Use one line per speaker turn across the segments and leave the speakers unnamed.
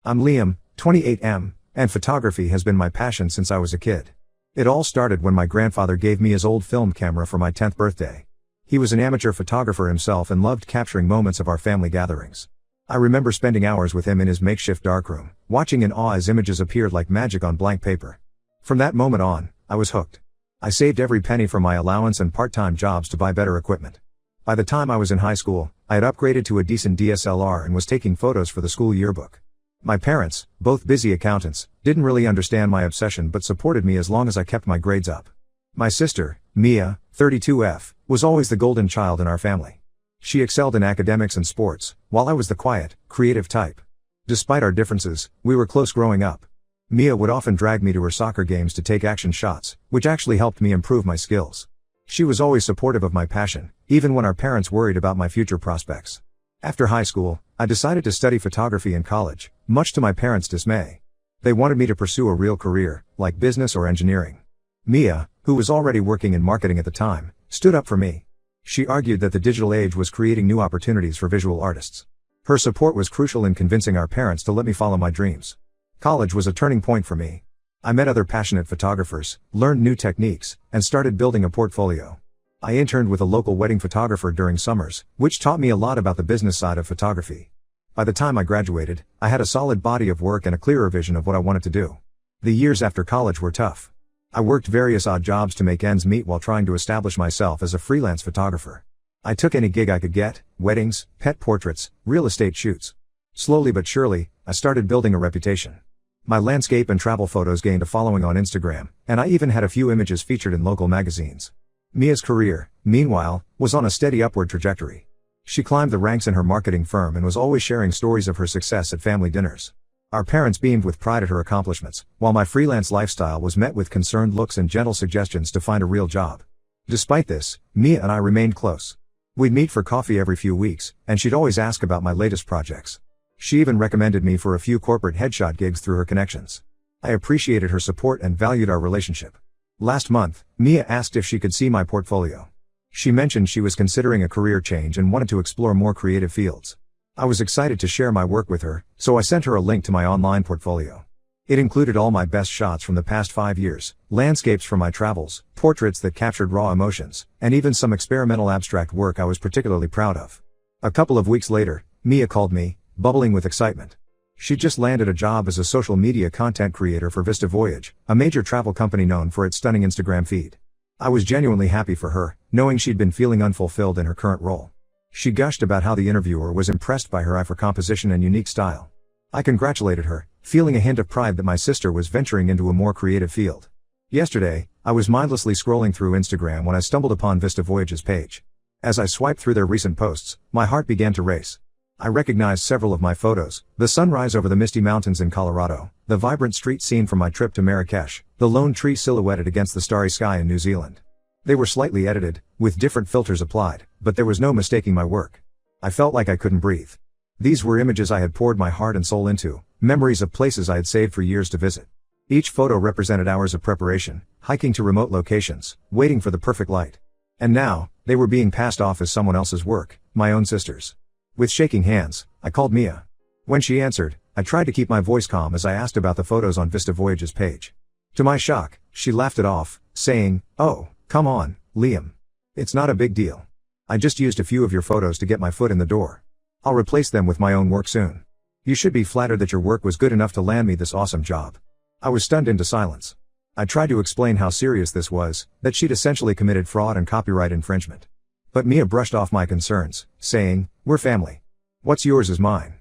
I'm Liam, 28M, and photography has been my passion since I was a kid. It all started when my grandfather gave me his old film camera for my 10th birthday. He was an amateur photographer himself and loved capturing moments of our family gatherings. I remember spending hours with him in his makeshift darkroom, watching in awe as images appeared like magic on blank paper. From that moment on, I was hooked. I saved every penny from my allowance and part-time jobs to buy better equipment. By the time I was in high school, I had upgraded to a decent DSLR and was taking photos for the school yearbook. My parents, both busy accountants, didn't really understand my obsession but supported me as long as I kept my grades up. My sister, Mia, 32F, was always the golden child in our family. She excelled in academics and sports, while I was the quiet, creative type. Despite our differences, we were close growing up. Mia would often drag me to her soccer games to take action shots, which actually helped me improve my skills. She was always supportive of my passion, even when our parents worried about my future prospects. After high school, I decided to study photography in college, much to my parents' dismay. They wanted me to pursue a real career, like business or engineering. Mia, who was already working in marketing at the time, stood up for me. She argued that the digital age was creating new opportunities for visual artists. Her support was crucial in convincing our parents to let me follow my dreams. College was a turning point for me. I met other passionate photographers, learned new techniques, and started building a portfolio. I interned with a local wedding photographer during summers, which taught me a lot about the business side of photography. By the time I graduated, I had a solid body of work and a clearer vision of what I wanted to do. The years after college were tough. I worked various odd jobs to make ends meet while trying to establish myself as a freelance photographer. I took any gig I could get: weddings, pet portraits, real estate shoots. Slowly but surely, I started building a reputation. My landscape and travel photos gained a following on Instagram, and I even had a few images featured in local magazines. Mia's career, meanwhile, was on a steady upward trajectory. She climbed the ranks in her marketing firm and was always sharing stories of her success at family dinners. Our parents beamed with pride at her accomplishments, while my freelance lifestyle was met with concerned looks and gentle suggestions to find a real job. Despite this, Mia and I remained close. We'd meet for coffee every few weeks, and she'd always ask about my latest projects. She even recommended me for a few corporate headshot gigs through her connections. I appreciated her support and valued our relationship. Last month, Mia asked if she could see my portfolio. She mentioned she was considering a career change and wanted to explore more creative fields. I was excited to share my work with her, so I sent her a link to my online portfolio. It included all my best shots from the past 5 years, landscapes from my travels, portraits that captured raw emotions, and even some experimental abstract work I was particularly proud of. A couple of weeks later, Mia called me, bubbling with excitement. She'd just landed a job as a social media content creator for Vista Voyage, a major travel company known for its stunning Instagram feed. I was genuinely happy for her, knowing she'd been feeling unfulfilled in her current role. She gushed about how the interviewer was impressed by her eye for composition and unique style. I congratulated her, feeling a hint of pride that my sister was venturing into a more creative field. Yesterday, I was mindlessly scrolling through Instagram when I stumbled upon Vista Voyage's page. As I swiped through their recent posts, my heart began to race. I recognized several of my photos: the sunrise over the misty mountains in Colorado, the vibrant street scene from my trip to Marrakesh, the lone tree silhouetted against the starry sky in New Zealand. They were slightly edited, with different filters applied, but there was no mistaking my work. I felt like I couldn't breathe. These were images I had poured my heart and soul into, memories of places I had saved for years to visit. Each photo represented hours of preparation, hiking to remote locations, waiting for the perfect light. And now, they were being passed off as someone else's work, my own sister's. With shaking hands, I called Mia. When she answered, I tried to keep my voice calm as I asked about the photos on Vista Voyage's page. To my shock, she laughed it off, saying, "Oh, come on, Liam. It's not a big deal. I just used a few of your photos to get my foot in the door. I'll replace them with my own work soon. You should be flattered that your work was good enough to land me this awesome job." I was stunned into silence. I tried to explain how serious this was, that she'd essentially committed fraud and copyright infringement. But Mia brushed off my concerns, saying, "We're family. What's yours is mine.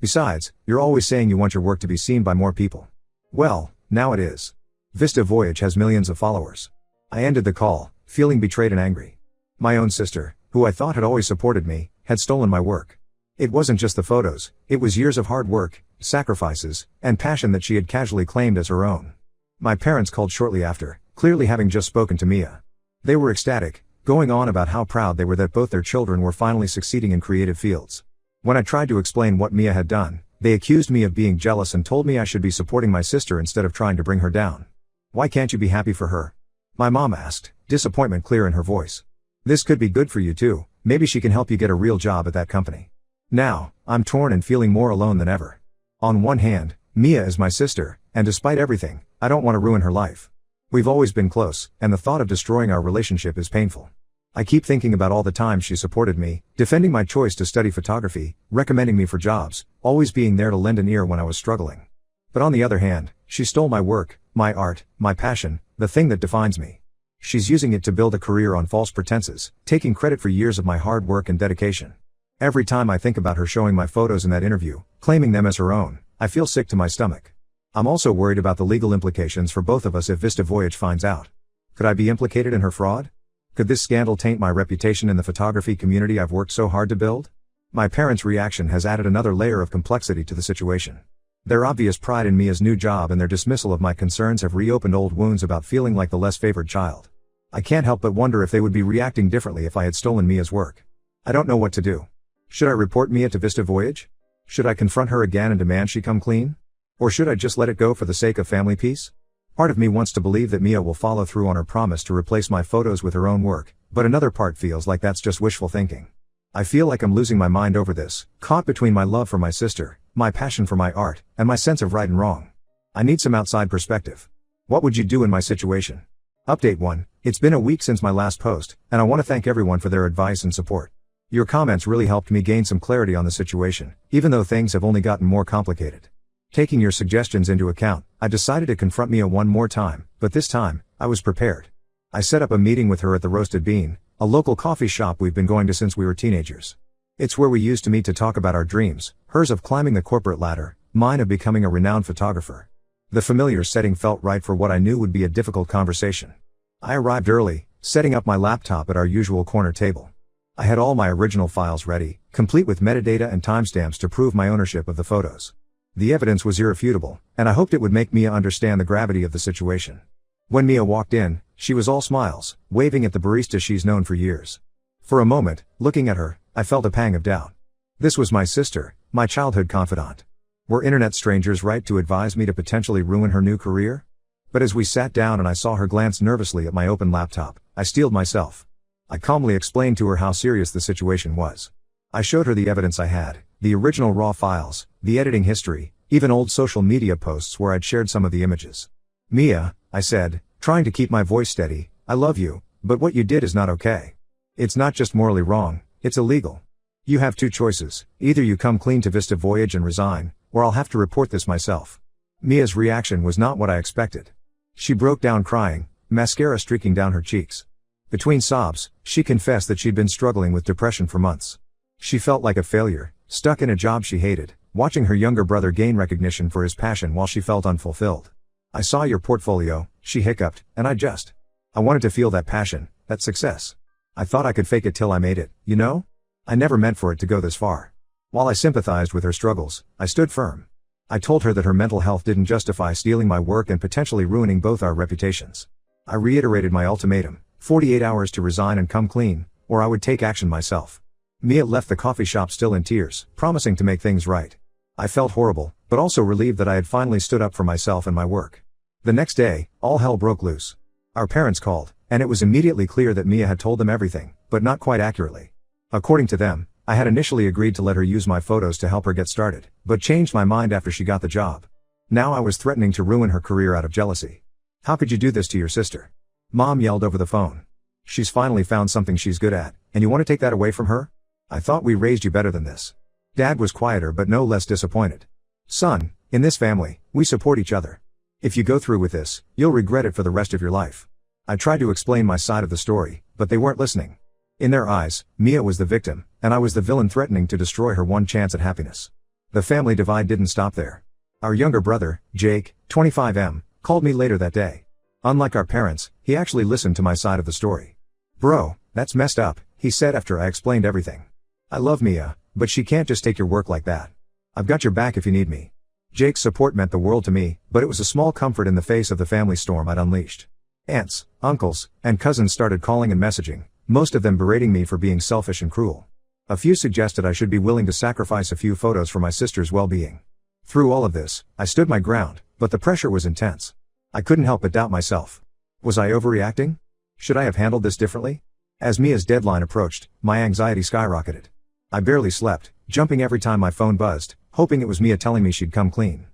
Besides, you're always saying you want your work to be seen by more people." Well, now it is. Vista Voyage has millions of followers. I ended the call, feeling betrayed and angry. My own sister, who I thought had always supported me, had stolen my work. It wasn't just the photos, it was years of hard work, sacrifices, and passion that she had casually claimed as her own. My parents called shortly after, clearly having just spoken to Mia. They were ecstatic, going on about how proud they were that both their children were finally succeeding in creative fields. When I tried to explain what Mia had done, they accused me of being jealous and told me I should be supporting my sister instead of trying to bring her down. "Why can't you be happy for her?" my mom asked, disappointment clear in her voice. "This could be good for you too, maybe she can help you get a real job at that company." Now, I'm torn and feeling more alone than ever. On one hand, Mia is my sister, and despite everything, I don't want to ruin her life. We've always been close, and the thought of destroying our relationship is painful. I keep thinking about all the times she supported me, defending my choice to study photography, recommending me for jobs, always being there to lend an ear when I was struggling. But on the other hand, she stole my work, my art, my passion, the thing that defines me. She's using it to build a career on false pretenses, taking credit for years of my hard work and dedication. Every time I think about her showing my photos in that interview, claiming them as her own, I feel sick to my stomach. I'm also worried about the legal implications for both of us if Vista Voyage finds out. Could I be implicated in her fraud? Could this scandal taint my reputation in the photography community I've worked so hard to build? My parents' reaction has added another layer of complexity to the situation. Their obvious pride in Mia's new job and their dismissal of my concerns have reopened old wounds about feeling like the less favored child. I can't help but wonder if they would be reacting differently if I had stolen Mia's work. I don't know what to do. Should I report Mia to Vista Voyage? Should I confront her again and demand she come clean? Or should I just let it go for the sake of family peace? Part of me wants to believe that Mia will follow through on her promise to replace my photos with her own work, but another part feels like that's just wishful thinking. I feel like I'm losing my mind over this, caught between my love for my sister, my passion for my art, and my sense of right and wrong. I need some outside perspective. What would you do in my situation? Update 1. It's been a week since my last post, and I want to thank everyone for their advice and support. Your comments really helped me gain some clarity on the situation, even though things have only gotten more complicated. Taking your suggestions into account, I decided to confront Mia one more time, but this time, I was prepared. I set up a meeting with her at the Roasted Bean, a local coffee shop we've been going to since we were teenagers. It's where we used to meet to talk about our dreams, hers of climbing the corporate ladder, mine of becoming a renowned photographer. The familiar setting felt right for what I knew would be a difficult conversation. I arrived early, setting up my laptop at our usual corner table. I had all my original files ready, complete with metadata and timestamps to prove my ownership of the photos. The evidence was irrefutable, and I hoped it would make Mia understand the gravity of the situation. When Mia walked in, she was all smiles, waving at the barista she's known for years. For a moment, looking at her, I felt a pang of doubt. This was my sister, my childhood confidant. Were internet strangers right to advise me to potentially ruin her new career? But as we sat down and I saw her glance nervously at my open laptop, I steeled myself. I calmly explained to her how serious the situation was. I showed her the evidence I had, the original raw files, the editing history, even old social media posts where I'd shared some of the images. Mia, I said, trying to keep my voice steady, I love you, but what you did is not okay. It's not just morally wrong, it's illegal. You have two choices, either you come clean to Vista Voyage and resign, or I'll have to report this myself. Mia's reaction was not what I expected. She broke down crying, mascara streaking down her cheeks. Between sobs, she confessed that she'd been struggling with depression for months. She felt like a failure, stuck in a job she hated, watching her younger brother gain recognition for his passion while she felt unfulfilled. I saw your portfolio, she hiccuped, and I wanted to feel that passion, that success. I thought I could fake it till I made it, you know? I never meant for it to go this far. While I sympathized with her struggles, I stood firm. I told her that her mental health didn't justify stealing my work and potentially ruining both our reputations. I reiterated my ultimatum, 48 hours to resign and come clean, or I would take action myself. Mia left the coffee shop still in tears, promising to make things right. I felt horrible, but also relieved that I had finally stood up for myself and my work. The next day, all hell broke loose. Our parents called, and it was immediately clear that Mia had told them everything, but not quite accurately. According to them, I had initially agreed to let her use my photos to help her get started, but changed my mind after she got the job. Now I was threatening to ruin her career out of jealousy. How could you do this to your sister? Mom yelled over the phone. She's finally found something she's good at, and you want to take that away from her? I thought we raised you better than this. Dad was quieter but no less disappointed. Son, in this family, we support each other. If you go through with this, you'll regret it for the rest of your life. I tried to explain my side of the story, but they weren't listening. In their eyes, Mia was the victim, and I was the villain threatening to destroy her one chance at happiness. The family divide didn't stop there. Our younger brother, Jake, 25M, called me later that day. Unlike our parents, he actually listened to my side of the story. Bro, that's messed up, he said after I explained everything. I love Mia, but she can't just take your work like that. I've got your back if you need me. Jake's support meant the world to me, but it was a small comfort in the face of the family storm I'd unleashed. Aunts, uncles, and cousins started calling and messaging, most of them berating me for being selfish and cruel. A few suggested I should be willing to sacrifice a few photos for my sister's well-being. Through all of this, I stood my ground, but the pressure was intense. I couldn't help but doubt myself. Was I overreacting? Should I have handled this differently? As Mia's deadline approached, my anxiety skyrocketed. I barely slept, jumping every time my phone buzzed, hoping it was Mia telling me she'd come clean.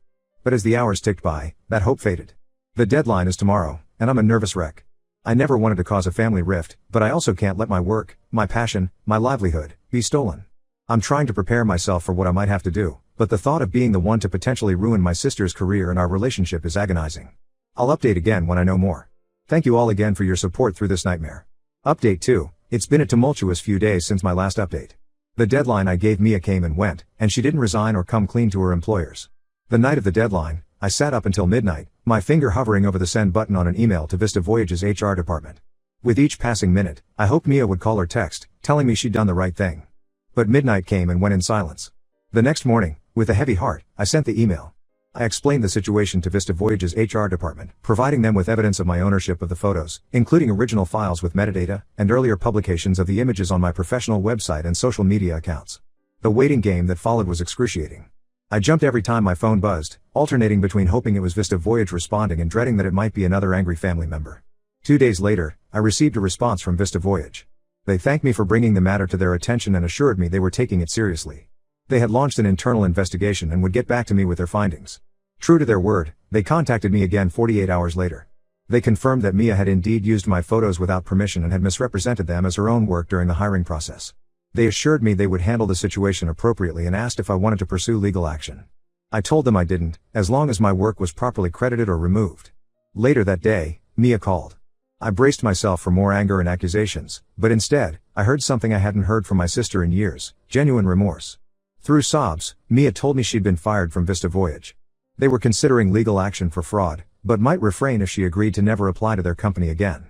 But as the hours ticked by, that hope faded. The deadline is tomorrow, and I'm a nervous wreck. I never wanted to cause a family rift, but I also can't let my work, my passion, my livelihood, be stolen. I'm trying to prepare myself for what I might have to do, but the thought of being the one to potentially ruin my sister's career and our relationship is agonizing. I'll update again when I know more. Thank you all again for your support through this nightmare. Update 2. It's been a tumultuous few days since my last update. The deadline I gave Mia came and went, and she didn't resign or come clean to her employers. The night of the deadline, I sat up until midnight, my finger hovering over the send button on an email to Vista Voyage's HR department. With each passing minute, I hoped Mia would call or text, telling me she'd done the right thing. But midnight came and went in silence. The next morning, with a heavy heart, I sent the email. I explained the situation to Vista Voyage's HR department, providing them with evidence of my ownership of the photos, including original files with metadata, and earlier publications of the images on my professional website and social media accounts. The waiting game that followed was excruciating. I jumped every time my phone buzzed, alternating between hoping it was Vista Voyage responding and dreading that it might be another angry family member. 2 days later, I received a response from Vista Voyage. They thanked me for bringing the matter to their attention and assured me they were taking it seriously. They had launched an internal investigation and would get back to me with their findings. True to their word, they contacted me again 48 hours later. They confirmed that Mia had indeed used my photos without permission and had misrepresented them as her own work during the hiring process. They assured me they would handle the situation appropriately and asked if I wanted to pursue legal action. I told them I didn't, as long as my work was properly credited or removed. Later that day, Mia called. I braced myself for more anger and accusations, but instead, I heard something I hadn't heard from my sister in years: genuine remorse. Through sobs, Mia told me she'd been fired from Vista Voyage. They were considering legal action for fraud, but might refrain if she agreed to never apply to their company again.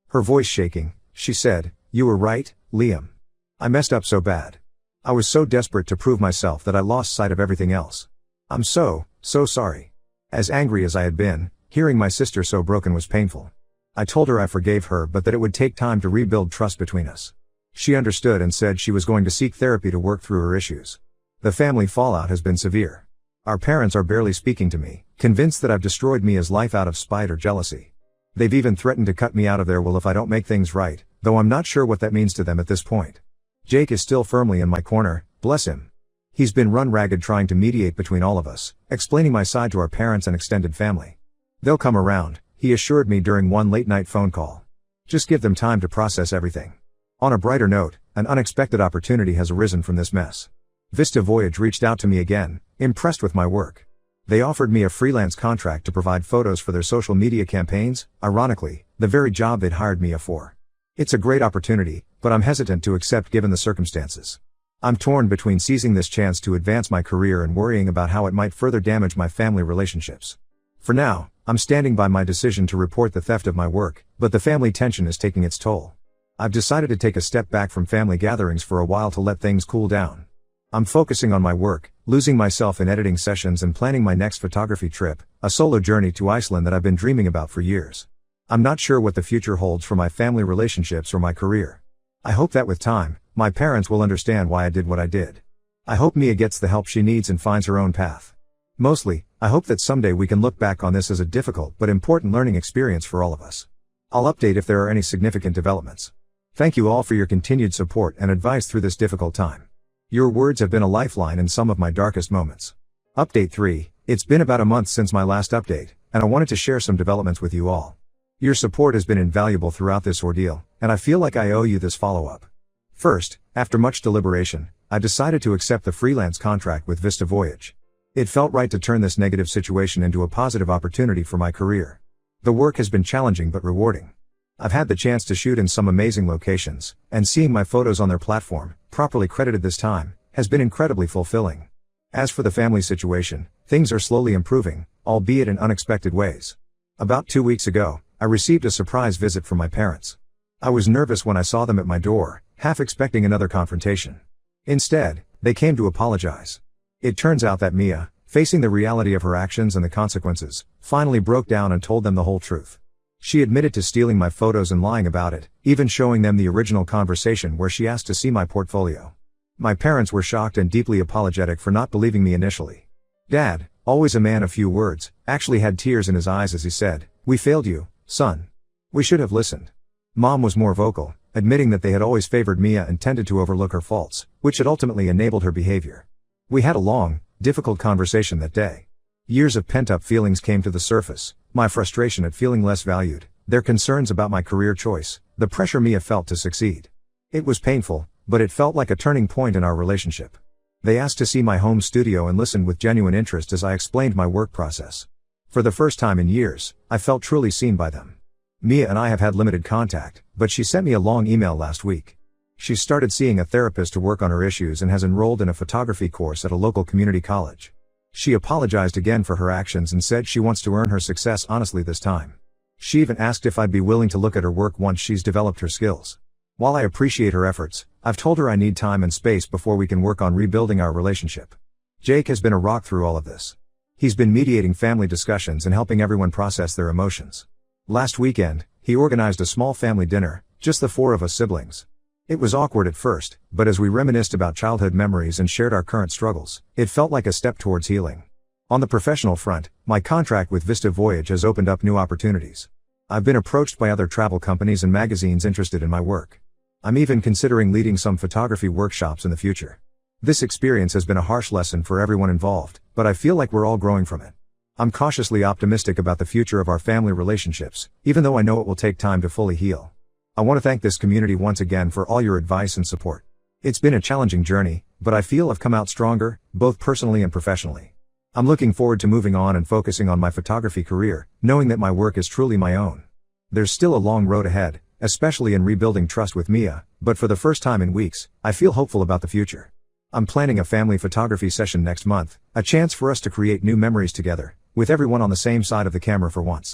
Her voice shaking, she said, "You were right, Liam. I messed up so bad. I was so desperate to prove myself that I lost sight of everything else. I'm so sorry." As angry as I had been, hearing my sister so broken was painful. I told her I forgave her but that it would take time to rebuild trust between us. She understood and said she was going to seek therapy to work through her issues. The family fallout has been severe. Our parents are barely speaking to me, convinced that I've destroyed Mia's life out of spite or jealousy. They've even threatened to cut me out of their will if I don't make things right, though I'm not sure what that means to them at this point. Jake is still firmly in my corner, bless him. He's been run ragged trying to mediate between all of us, explaining my side to our parents and extended family. They'll come around, he assured me during one late-night phone call. Just give them time to process everything. On a brighter note, an unexpected opportunity has arisen from this mess. Vista Voyage reached out to me again, impressed with my work. They offered me a freelance contract to provide photos for their social media campaigns, ironically, the very job they'd hired Mia for. It's a great opportunity, but I'm hesitant to accept given the circumstances. I'm torn between seizing this chance to advance my career and worrying about how it might further damage my family relationships. For now, I'm standing by my decision to report the theft of my work, but the family tension is taking its toll. I've decided to take a step back from family gatherings for a while to let things cool down. I'm focusing on my work, losing myself in editing sessions and planning my next photography trip, a solo journey to Iceland that I've been dreaming about for years. I'm not sure what the future holds for my family relationships or my career. I hope that with time, my parents will understand why I did what I did. I hope Mia gets the help she needs and finds her own path. Mostly, I hope that someday we can look back on this as a difficult but important learning experience for all of us. I'll update if there are any significant developments. Thank you all for your continued support and advice through this difficult time. Your words have been a lifeline in some of my darkest moments. Update 3. It's been about a month since my last update, and I wanted to share some developments with you all. Your support has been invaluable throughout this ordeal, and I feel like I owe you this follow-up. First, after much deliberation, I decided to accept the freelance contract with Vista Voyage. It felt right to turn this negative situation into a positive opportunity for my career. The work has been challenging but rewarding. I've had the chance to shoot in some amazing locations, and seeing my photos on their platform, properly credited this time, has been incredibly fulfilling. As for the family situation, things are slowly improving, albeit in unexpected ways. About 2 weeks ago, I received a surprise visit from my parents. I was nervous when I saw them at my door, half expecting another confrontation. Instead, they came to apologize. It turns out that Mia, facing the reality of her actions and the consequences, finally broke down and told them the whole truth. She admitted to stealing my photos and lying about it, even showing them the original conversation where she asked to see my portfolio. My parents were shocked and deeply apologetic for not believing me initially. Dad, always a man of few words, actually had tears in his eyes as he said, "We failed you, son. We should have listened." Mom was more vocal, admitting that they had always favored Mia and tended to overlook her faults, which had ultimately enabled her behavior. We had a long, Difficult conversation that day. Years of pent-up feelings came to the surface, my frustration at feeling less valued, their concerns about my career choice, the pressure Mia felt to succeed. It was painful, but it felt like a turning point in our relationship. They asked to see my home studio and listened with genuine interest as I explained my work process. For the first time in years, I felt truly seen by them. Mia and I have had limited contact, but she sent me a long email last week. She started seeing a therapist to work on her issues and has enrolled in a photography course at a local community college. She apologized again for her actions and said she wants to earn her success honestly this time. She even asked if I'd be willing to look at her work once she's developed her skills. While I appreciate her efforts, I've told her I need time and space before we can work on rebuilding our relationship. Jake has been a rock through all of this. He's been mediating family discussions and helping everyone process their emotions. Last weekend, he organized a small family dinner, just the four of us siblings. It was awkward at first, but as we reminisced about childhood memories and shared our current struggles, it felt like a step towards healing. On the professional front, my contract with Vista Voyage has opened up new opportunities. I've been approached by other travel companies and magazines interested in my work. I'm even considering leading some photography workshops in the future. This experience has been a harsh lesson for everyone involved, but I feel like we're all growing from it. I'm cautiously optimistic about the future of our family relationships, even though I know it will take time to fully heal. I want to thank this community once again for all your advice and support. It's been a challenging journey, but I feel I've come out stronger, both personally and professionally. I'm looking forward to moving on and focusing on my photography career, knowing that my work is truly my own. There's still a long road ahead, especially in rebuilding trust with Mia, but for the first time in weeks, I feel hopeful about the future. I'm planning a family photography session next month, a chance for us to create new memories together, with everyone on the same side of the camera for once.